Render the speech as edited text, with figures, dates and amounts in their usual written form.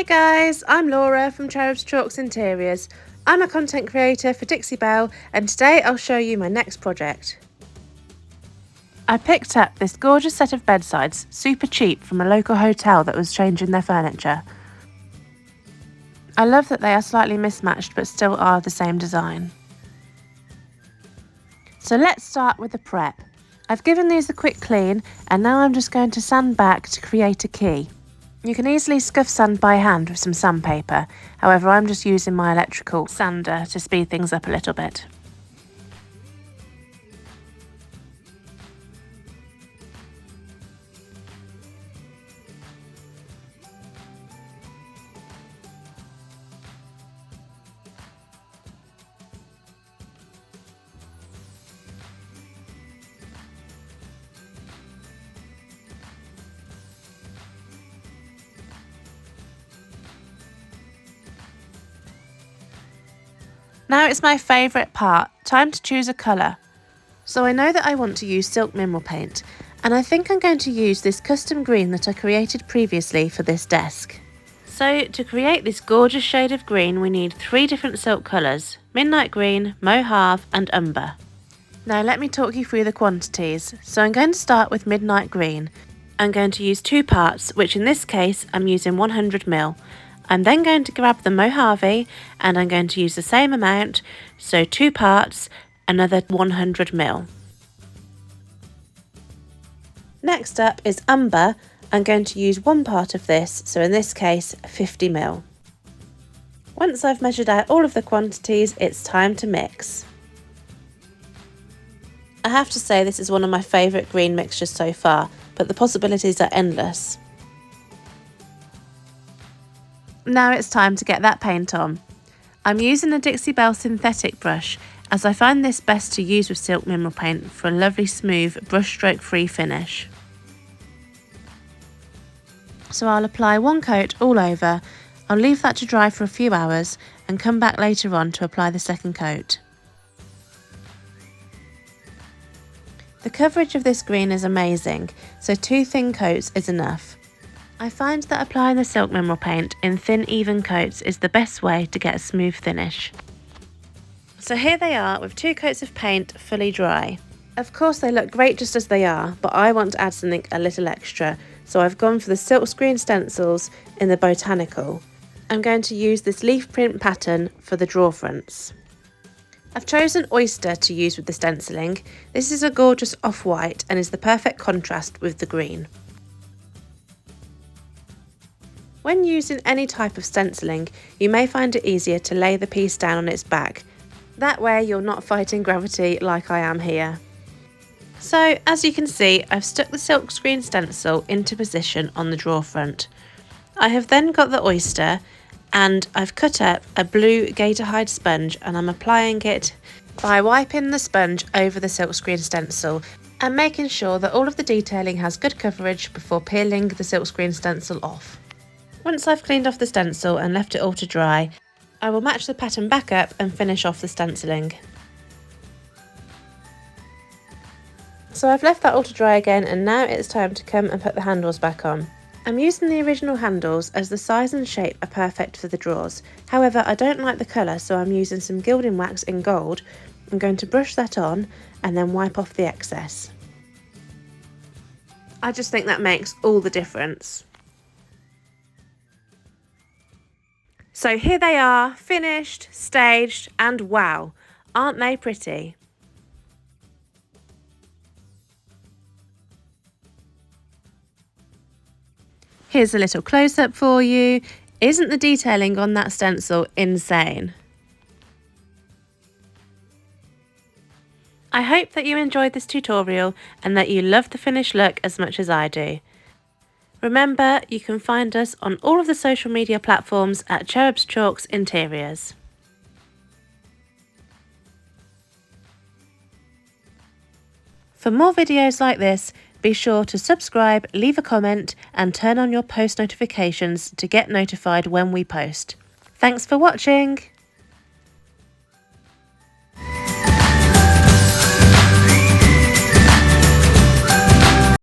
Hi guys, I'm Laura from Cherubs Chalks Interiors. I'm a content creator for Dixie Belle and today I'll show you my next project. I picked up this gorgeous set of bedsides, super cheap, from a local hotel that was changing their furniture. I love that they are slightly mismatched but still are the same design. So let's start with the prep. I've given these a quick clean and now I'm just going to sand back to create a key. You can easily scuff sand by hand with some sandpaper, however I'm just using my electrical sander to speed things up a little bit. Now it's my favourite part, time to choose a colour. So I know that I want to use Silk Mineral Paint, and I think I'm going to use this custom green that I created previously for this desk. So to create this gorgeous shade of green we need 3 different silk colours: Midnight Green, Mojave and Umber. Now let me talk you through the quantities. So I'm going to start with Midnight Green. I'm going to use 2 parts, which in this case I'm using 100ml. I'm then going to grab the Mojave and I'm going to use the same amount, so 2 parts, another 100ml. Next up is Umber. I'm going to use 1 part of this, so in this case 50ml. Once I've measured out all of the quantities, it's time to mix. I have to say this is one of my favourite green mixtures so far, but the possibilities are endless. Now it's time to get that paint on. I'm using a Dixie Belle synthetic brush as I find this best to use with Silk Mineral Paint for a lovely smooth brushstroke free finish. So I'll apply 1 coat all over, I'll leave that to dry for a few hours and come back later on to apply the second coat. The coverage of this green is amazing, so 2 thin coats is enough. I find that applying the Silk Mineral Paint in thin even coats is the best way to get a smooth finish. So here they are with 2 coats of paint fully dry. Of course they look great just as they are, but I want to add something a little extra, so I've gone for the silkscreen stencils in the botanical. I'm going to use this leaf print pattern for the drawer fronts. I've chosen oyster to use with the stenciling. This is a gorgeous off-white and is the perfect contrast with the green. When using any type of stenciling, you may find it easier to lay the piece down on its back. That way you're not fighting gravity like I am here. So as you can see, I've stuck the silkscreen stencil into position on the drawer front. I have then got the oyster and I've cut up a blue gator hide sponge and I'm applying it by wiping the sponge over the silkscreen stencil and making sure that all of the detailing has good coverage before peeling the silkscreen stencil off. Once I've cleaned off the stencil and left it all to dry, I will match the pattern back up and finish off the stenciling. So I've left that all to dry again and now it's time to come and put the handles back on. I'm using the original handles as the size and shape are perfect for the drawers. However, I don't like the colour, so I'm using some gilding wax in gold. I'm going to brush that on and then wipe off the excess. I just think that makes all the difference. So here they are, finished, staged, and wow, aren't they pretty? Here's a little close-up for you. Isn't the detailing on that stencil insane? I hope that you enjoyed this tutorial and that you love the finished look as much as I do. Remember, you can find us on all of the social media platforms at Cherubs Chalks Interiors. For more videos like this, be sure to subscribe, leave a comment and turn on your post notifications to get notified when we post. Thanks for watching!